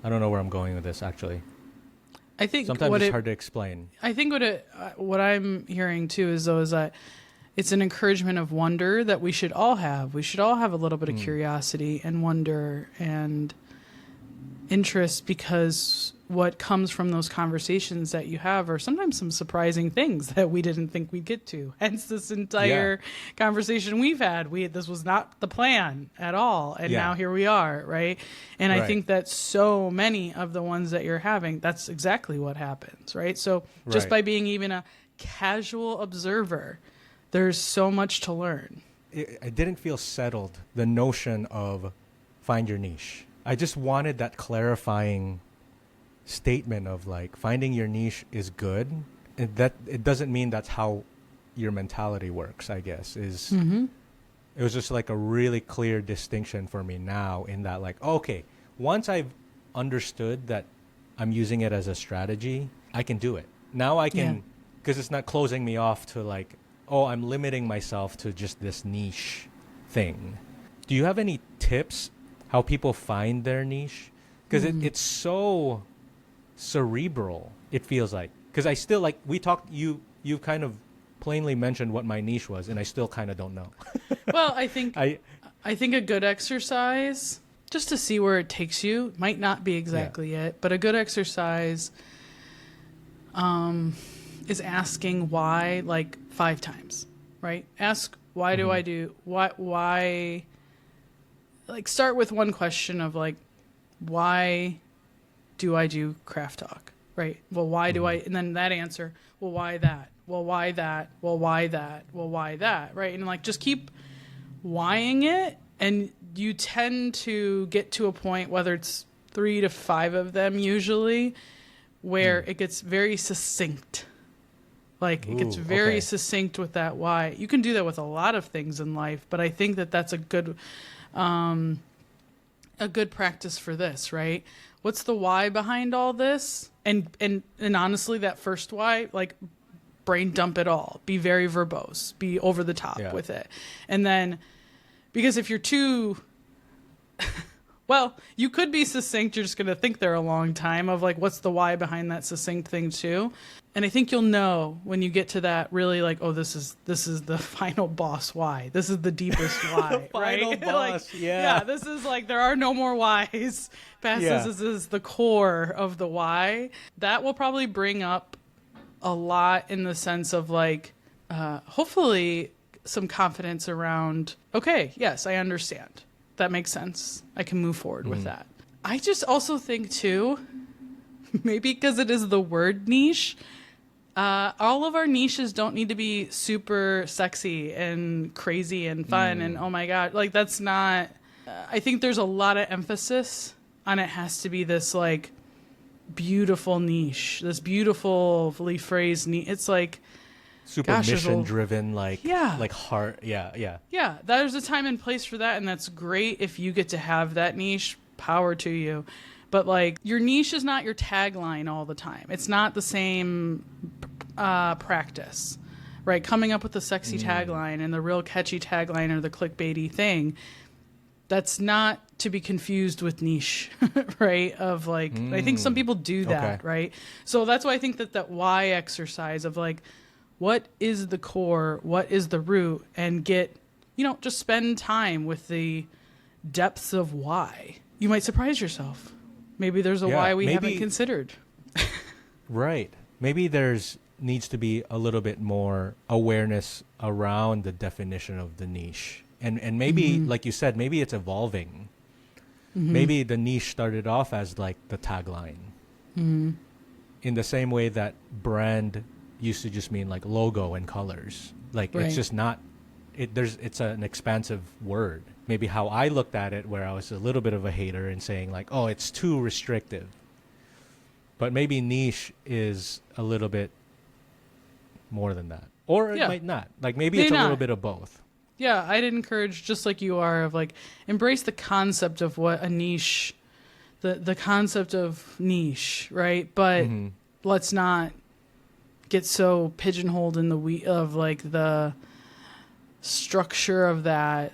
I don't know where I'm going with this actually. I think sometimes it's hard to explain. I think what I'm hearing too is that it's an encouragement of wonder that we should all have. We should all have a little bit of curiosity and wonder and interest, because what comes from those conversations that you have are sometimes some surprising things that we didn't think we'd get to. Hence this entire conversation we've had. This was not the plan at all. And now here we are, right? And I think that so many of the ones that you're having, that's exactly what happens, right? So just by being even a casual observer, there's so much to learn. I didn't feel settled, the notion of find your niche. I just wanted that clarifying statement of like finding your niche is good, and that it doesn't mean that's how your mentality works, I guess. It was just like a really clear distinction for me now in that, like, okay, once I've understood that I'm using it as a strategy, I can do it. Now I can, because it's not closing me off to like, oh, I'm limiting myself to just this niche thing. Do you have any tips how people find their niche? Because it's so cerebral, it feels like. Because I still, like, we talked, you kind of plainly mentioned what my niche was, and I still kind of don't know. Well, I think a good exercise, just to see where it takes you, might not be exactly it, but a good exercise is asking why like 5 times, right? Ask, why do I do, why, like, start with one question of like, why do I do craft talk, right? Well, why do I, and then that answer, well, why that? Well, why that? Well, why that? Well, why that? Right? And like, just keep whying it. And you tend to get to a point, whether it's 3 to 5 of them usually, where it gets very succinct. Like, it gets very succinct with that why. You can do that with a lot of things in life, but I think that that's a good practice for this, right? What's the why behind all this? And honestly, that first why, like, brain dump it all. Be very verbose. Be over the top with it. And then, because if you're too, well, you could be succinct. You're just going to think there a long time of like, what's the why behind that succinct thing too? And I think you'll know when you get to that really like, oh, this is the final boss why. This is the deepest why, final right? boss, like, yeah, this is like, there are no more whys past this is the core of the why. That will probably bring up a lot in the sense of like, hopefully some confidence around, okay, yes, I understand. That makes sense. I can move forward with that. I just also think too, maybe because it is the word niche, all of our niches don't need to be super sexy and crazy and fun and oh my God, like that's not, I think there's a lot of emphasis on it has to be this like beautiful niche, this beautifully phrased niche. It's like, super mission driven, like heart. Yeah. There's a time and place for that, and that's great if you get to have that niche. Power to you. But like, your niche is not your tagline all the time. It's not the same practice, right? Coming up with the sexy tagline and the real catchy tagline or the clickbaity thing, that's not to be confused with niche, right? Of like, I think some people do that, right? So that's why I think that why exercise of like, what is the core? What is the root? And get, just spend time with the depths of why. You might surprise yourself. Maybe there's a why we haven't considered. Right. Maybe needs to be a little bit more awareness around the definition of the niche. And maybe, like you said, maybe it's evolving. Maybe the niche started off as like the tagline. In the same way that brand used to just mean like logo and colors. Like it's just not, it's an expansive word. Maybe how I looked at it, where I was a little bit of a hater and saying like, oh, it's too restrictive. But maybe niche is a little bit more than that. Or it might not. Like maybe it's a little bit of both. Yeah, I'd encourage, just like you are, of like, embrace the concept of what a niche, the concept of niche, right? But let's not get so pigeonholed in the of like the structure of that.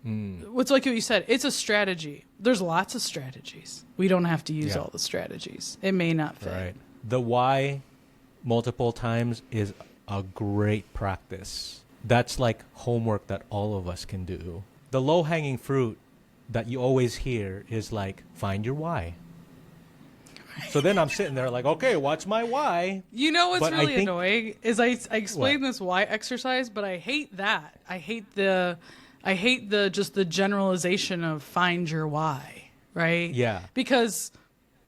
What's like what you said, it's a strategy. There's lots of strategies. We don't have to use all the strategies. It may not fit. Right. The why multiple times is a great practice. That's like homework that all of us can do. The low-hanging fruit that you always hear is like, find your why. So then I'm sitting there like, okay, what's my why? You know what's But I really think- annoying is I explained What? this why exercise, but I hate that. I hate the just the generalization of find your why, right? Yeah. Because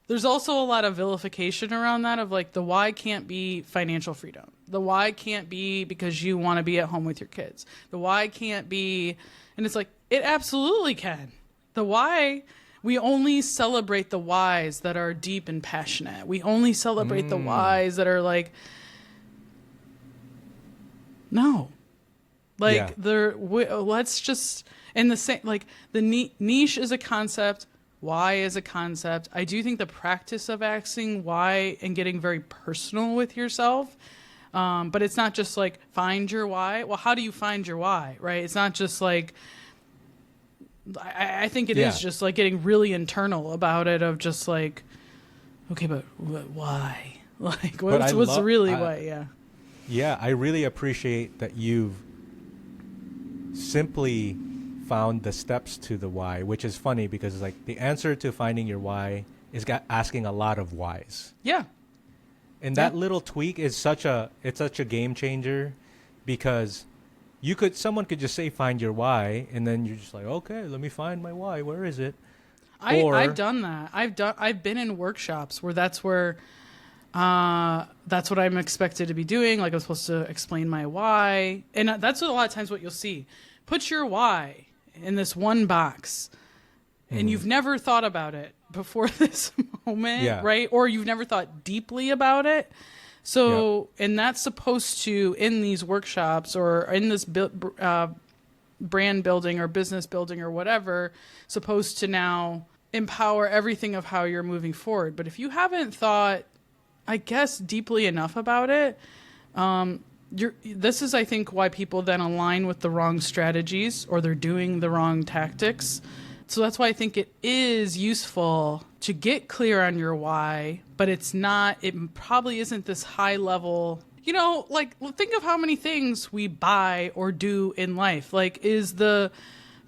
there's also a lot of vilification around that of like the why can't be financial freedom. The why can't be because you want to be at home with your kids. The why can't be, and it's like it absolutely can. The why, we only celebrate the whys that are deep and passionate. We only celebrate the whys that are like, no. Like let's just, and the same, like the niche is a concept. Why is a concept. I do think the practice of asking why and getting very personal with yourself, but it's not just like find your why. Well, how do you find your why, right? It's not just like, I think it is just like getting really internal about it of just like, okay, but why? Like what's really why? Yeah. Yeah, I really appreciate that you've simply found the steps to the why, which is funny because it's like the answer to finding your why is asking a lot of whys. Yeah. And that little tweak is such a game changer, because someone could just say find your why, and then you're just like, okay, let me find my why. Where is it? I've done that. I've been in workshops where that's what I'm expected to be doing. Like I'm supposed to explain my why, and that's what a lot of times what you'll see. Put your why in this one box, and you've never thought about it before this moment, right? Or you've never thought deeply about it. So, and that's supposed to, in these workshops or in this brand building or business building or whatever, supposed to now empower everything of how you're moving forward. But if you haven't thought, I guess, deeply enough about it, this is, I think, why people then align with the wrong strategies or they're doing the wrong tactics. So that's why I think it is useful to get clear on your why, but it probably isn't this high level, like think of how many things we buy or do in life. Like, is the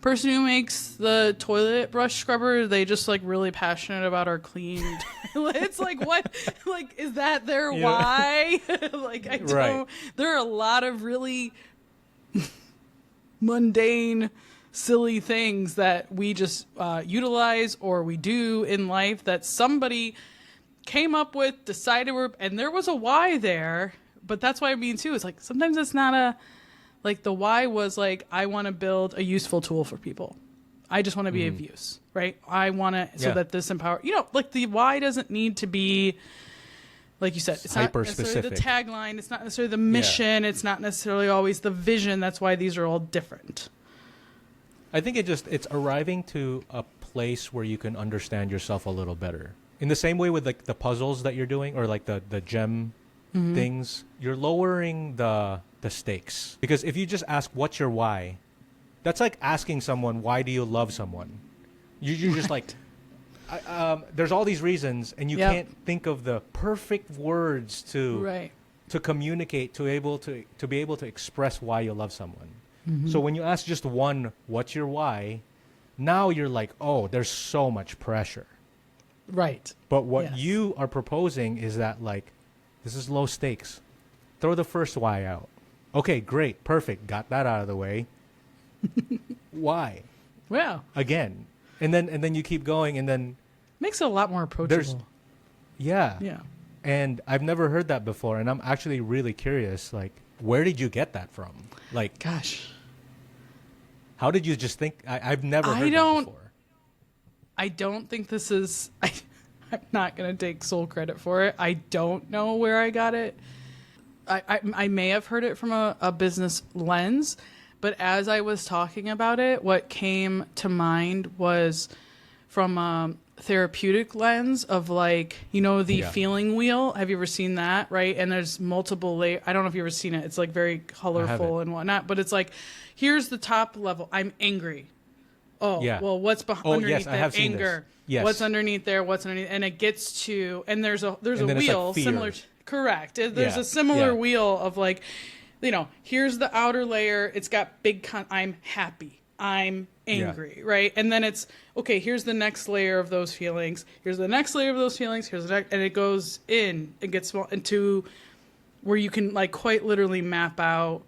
person who makes the toilet brush scrubber, they just like really passionate about our clean toilets? Like what, like, is that their why? Like, I don't, there are a lot of really mundane, silly things that we just utilize or we do in life that somebody came up with, decided and there was a why there. But that's what I mean too. It's like, sometimes it's not like the why was like, I want to build a useful tool for people. I just want to be of use, right? I want to, so that this empower, like the why doesn't need to be, like you said, it's not necessarily the tagline. It's not necessarily the mission. It's not necessarily always the vision. That's why these are all different. I think it's arriving to a place where you can understand yourself a little better. In the same way with like the puzzles that you're doing, or like the gem things, you're lowering the stakes. Because if you just ask what's your why, that's like asking someone, why do you love someone? You're just like, there's all these reasons, and you can't think of the perfect words to communicate, to be able to express why you love someone. So when you ask just one, what's your why? Now you're like, oh, there's so much pressure. Right. But what you are proposing is that, like, this is low stakes. Throw the first why out. Okay, great, perfect. Got that out of the way. Why? Well, again, and then you keep going, and then makes it a lot more approachable. Yeah. And I've never heard that before, and I'm actually really curious. Like, where did you get that from? Like, gosh, how did you just think? I've never heard that before. I don't think this is. I'm not going to take sole credit for it. I don't know where I got it. I may have heard it from a business lens, but as I was talking about it, what came to mind was from a therapeutic lens of, like, the feeling wheel. Have you ever seen that? Right. And there's multiple layers. I don't know if you've ever seen it. It's like very colorful and whatnot, but it's like, here's the top level. I'm angry. Oh, well, what's underneath that anger? Yes. What's underneath there? What's underneath? And it gets to, and there's a wheel similar. Correct. There's a similar wheel of, like, here's the outer layer. It's got I'm happy. I'm angry, right? And then it's, okay, here's the next layer of those feelings. Here's the next layer of those feelings. Here's the next, and it goes in and gets into where you can like quite literally map out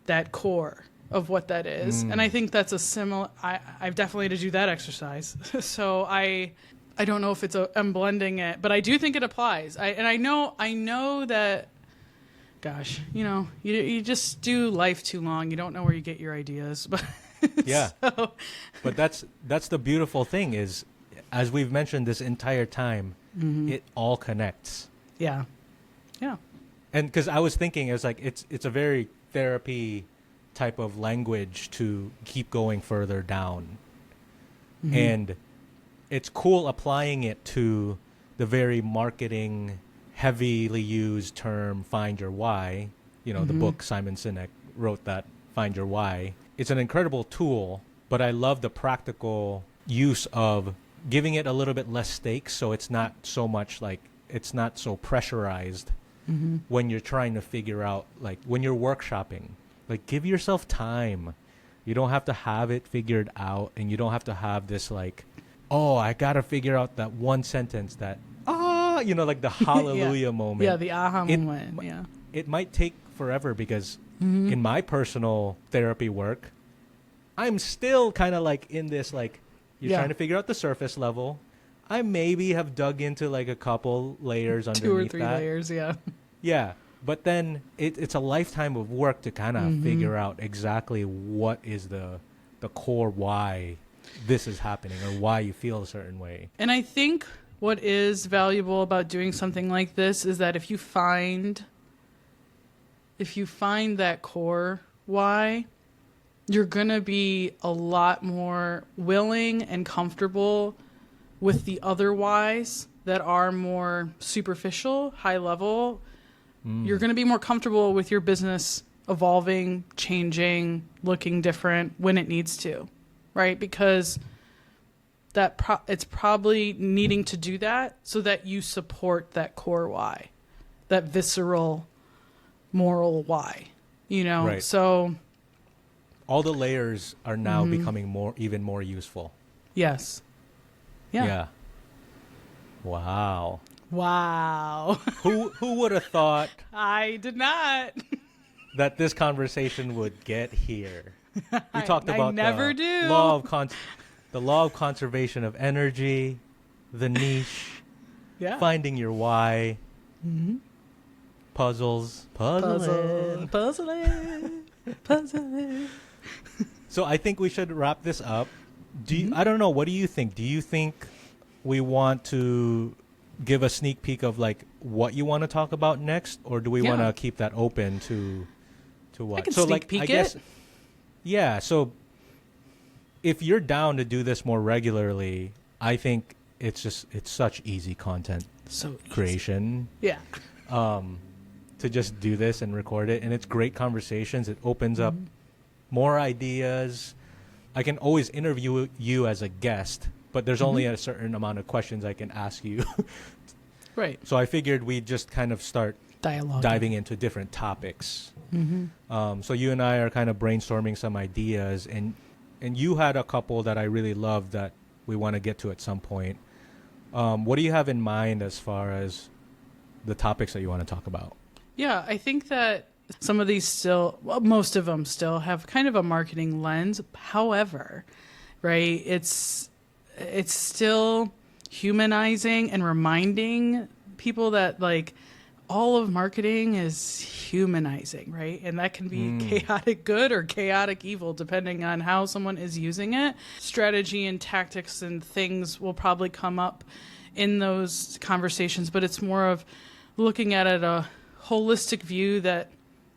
that core of what that is. And I think that's a similar, I've definitely had to do that exercise. So I don't know if I'm blending it, but I do think it applies. I know that, gosh, you just do life too long. You don't know where you get your ideas, but yeah. So. But that's the beautiful thing is, as we've mentioned this entire time, it all connects. Yeah. Yeah. And because I was thinking, it's like, it's a very therapy type of language to keep going further down. And it's cool applying it to the very marketing heavily used term, find your why. The book Simon Sinek wrote that, Find Your Why. It's an incredible tool, but I love the practical use of giving it a little bit less stakes, so it's not so much like, it's not so pressurized when you're trying to figure out, like when you're workshopping, like give yourself time. You don't have to have it figured out, and you don't have to have this like, oh, I got to figure out that one sentence that, like the hallelujah moment. Yeah, the aha moment. Yeah. It might take forever because in my personal therapy work, I'm still kind of like in this, like, you're trying to figure out the surface level. I maybe have dug into like a couple layers underneath 2 or 3 that. layers, yeah. Yeah. But then it's a lifetime of work to kind of figure out exactly what is the core why this is happening or why you feel a certain way. And I think what is valuable about doing something like this is that if you find that core why, you're going to be a lot more willing and comfortable with the other whys that are more superficial, high level. You're going to be more comfortable with your business evolving, changing, looking different when it needs to, right? Because it's probably needing to do that so that you support that core why, that visceral moral why, Right. So all the layers are now becoming even more useful. Yes. Yeah. Yeah. Wow. Who would have thought I did not that this conversation would get here? We talked about the law of conservation of energy, the niche, finding your why, puzzling. So I think we should wrap this up. I don't know. What do you think? Do you think we want to give a sneak peek of like what you want to talk about next, or do we want to keep that open to what? I can sneak peek it. Yeah. So if you're down to do this more regularly, I think it's such easy content creation. Yeah. To just do this and record it, and it's great conversations. It opens up more ideas. I can always interview you as a guest, but there's only a certain amount of questions I can ask you. Right. So I figured we'd just kind of start diving into different topics. So you and I are kind of brainstorming some ideas, and you had a couple that I really love that we want to get to at some point. What do you have in mind as far as the topics that you want to talk about? Yeah, I think that some of these most of them still have kind of a marketing lens. However, right, it's still humanizing and reminding people that like all of marketing is humanizing, right? And that can be chaotic good or chaotic evil depending on how someone is using it. Strategy and tactics and things will probably come up in those conversations, but it's more of looking at it a holistic view that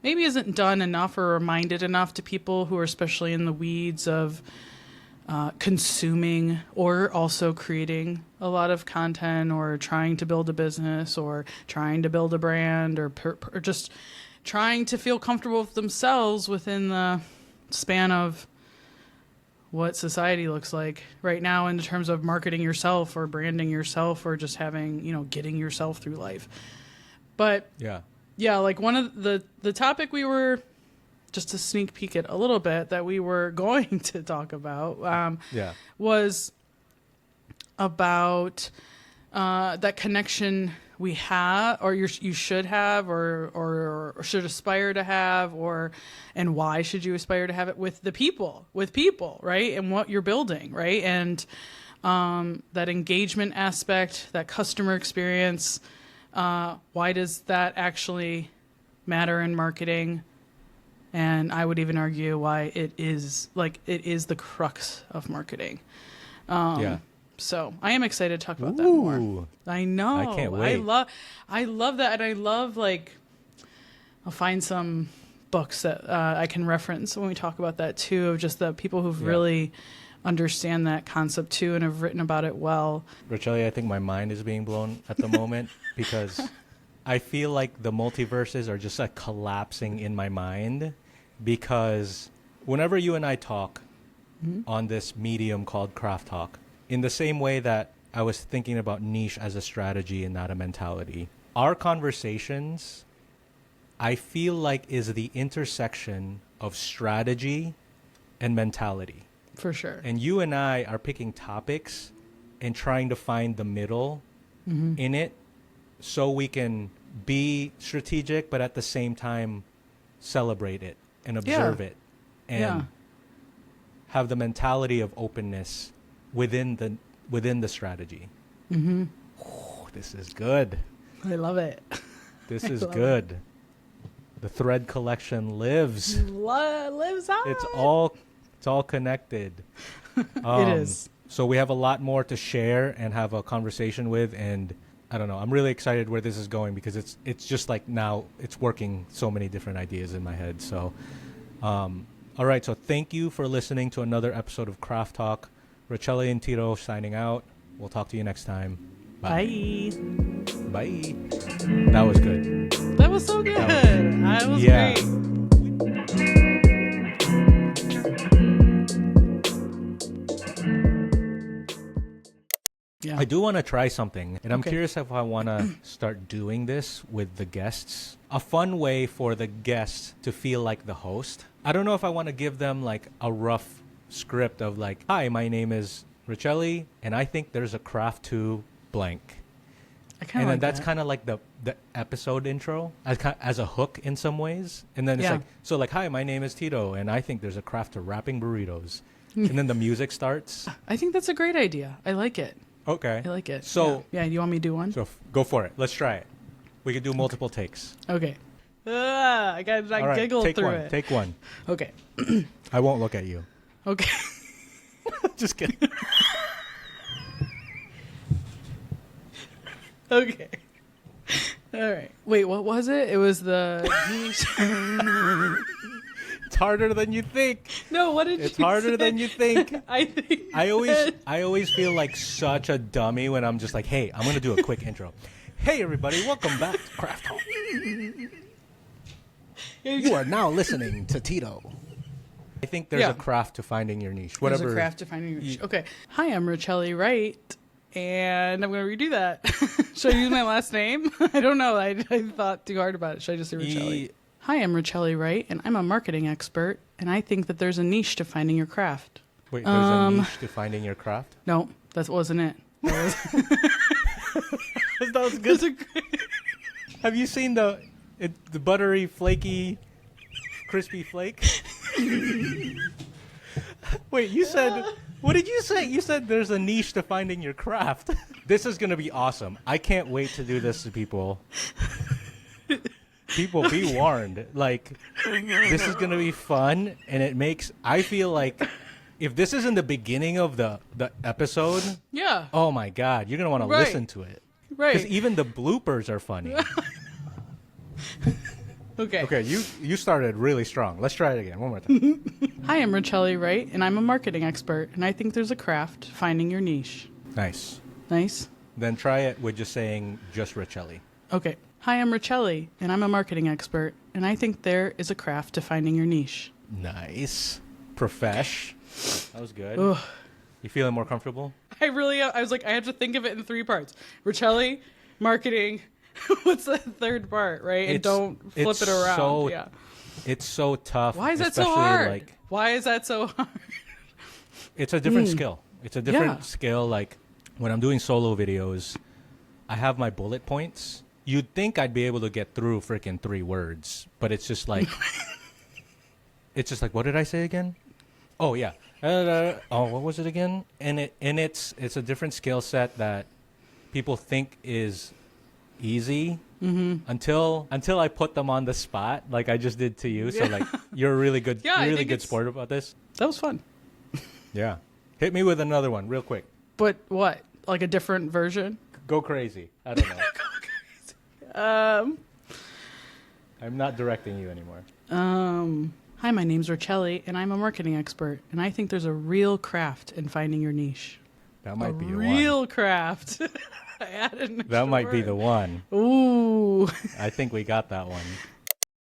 maybe isn't done enough or reminded enough to people who are especially in the weeds of consuming or also creating a lot of content or trying to build a business or trying to build a brand or just trying to feel comfortable with themselves within the span of what society looks like right now in terms of marketing yourself or branding yourself or just having, getting yourself through life. But yeah, like one of the topic we were just to sneak peek it a little bit, that we were going to talk about was about that connection we have, or you should have, or should aspire to have, and why should you aspire to have it with people, right? And what you're building, right? And that engagement aspect, that customer experience, why does that actually matter in marketing? And I would even argue why it is the crux of marketing. So I am excited to talk about that more. I know. I can't wait. I love that. And I love, I'll find some books that I can reference when we talk about that too, of just the people who've really understand that concept too and have written about it well. Rachele, I think my mind is being blown at the moment because I feel like the multiverses are just collapsing in my mind, because whenever you and I talk on this medium called Craft Talk, in the same way that I was thinking about niche as a strategy and not a mentality, our conversations, I feel like, is the intersection of strategy and mentality. For sure. And you and I are picking topics and trying to find the middle in it, so we can be strategic, but at the same time celebrate it and observe it and have the mentality of openness within the strategy. Ooh, this is good. I love it. This is good. The thread collection lives. Lives on. It's all connected. It is. So we have a lot more to share and have a conversation with, and I don't know, I'm really excited where this is going, because it's just like now it's working so many different ideas in my head. So all right, so thank you for listening to another episode of Craft Talk. Rachele and Tito signing out. We'll talk to you next time. Bye. Bye. That was good. That was so good. That was great. Yeah. I do want to try something, and I'm curious if I want to start doing this with the guests. A fun way for the guests to feel like the host. I don't know if I want to give them a rough script of hi, my name is Rachele, and I think there's a craft to blank. And then that's kind of like the episode intro as a hook in some ways. And then it's hi, my name is Tito, and I think there's a craft to wrapping burritos. And then the music starts. I think that's a great idea. I like it. Okay. I like it. So yeah, you want me to do one? So go for it. Let's try it. We could do multiple takes. Okay. I giggled take through one. it. Take one. Okay. I won't look at you. Okay. Just kidding. Okay. All right. Wait, what was it? It was the... It's harder than you think. No, what did It's you harder say? than you think. I always feel like such a dummy when I'm just hey, I'm going to do a quick intro. Hey, everybody. Welcome back to Craft Talk. You are now listening to Tito. I think there's a craft to finding your niche. Whatever. There's a craft to finding your niche. Okay. Hi, I'm Rachele Wright, and I'm going to redo that. Should I use my last name? I don't know. I thought too hard about it. Should I just say Rachele? Hi, I'm Rachele Wright, and I'm a marketing expert, and I think that there's a niche to finding your craft. Wait, there's a niche to finding your craft? No, that wasn't it. That was good. Have you seen the buttery, flaky, crispy flake? Wait, you said... What did you say? You said there's a niche to finding your craft. This is going to be awesome. I can't wait to do this to people. People, be warned. This is going to be fun, and it makes... I feel like if this isn't the beginning of the episode... Yeah. Oh, my God. You're going to want to listen to it. Right. Because even the bloopers are funny. Okay, you started really strong. Let's try it again. One more time. Hi, I'm Rachele Wright, and I'm a marketing expert, and I think there's a craft finding your niche. Nice. Nice? Then try it with just saying just Rachele. Okay. Hi, I'm Rachele, and I'm a marketing expert, and I think there is a craft to finding your niche. Nice. Profesh. That was good. Ugh. You feeling more comfortable? I was like, I have to think of it in 3 parts. Rachele, marketing, what's the third part, right? And don't flip it around. It's so tough. Why is that so especially, hard? Like, Why is that so hard? it's a different skill. It's a different skill. Like when I'm doing solo videos, I have my bullet points. You'd think I'd be able to get through freaking 3 words, but it's just like, what did I say again? Oh yeah. What was it again? And it's a different skill set that people think is easy until I put them on the spot, like I just did to you. So like, you're a really good, Yeah, really good sport about this. That was fun. Yeah. Hit me with another one real quick. But what? Like a different version? Go crazy. I don't know. I'm not directing you anymore. Hi, my name's Rachele, and I'm a marketing expert, and I think there's a real craft in finding your niche. That might be the one. Real craft. I added an That extra might be word. the one. Ooh. I think we got that one.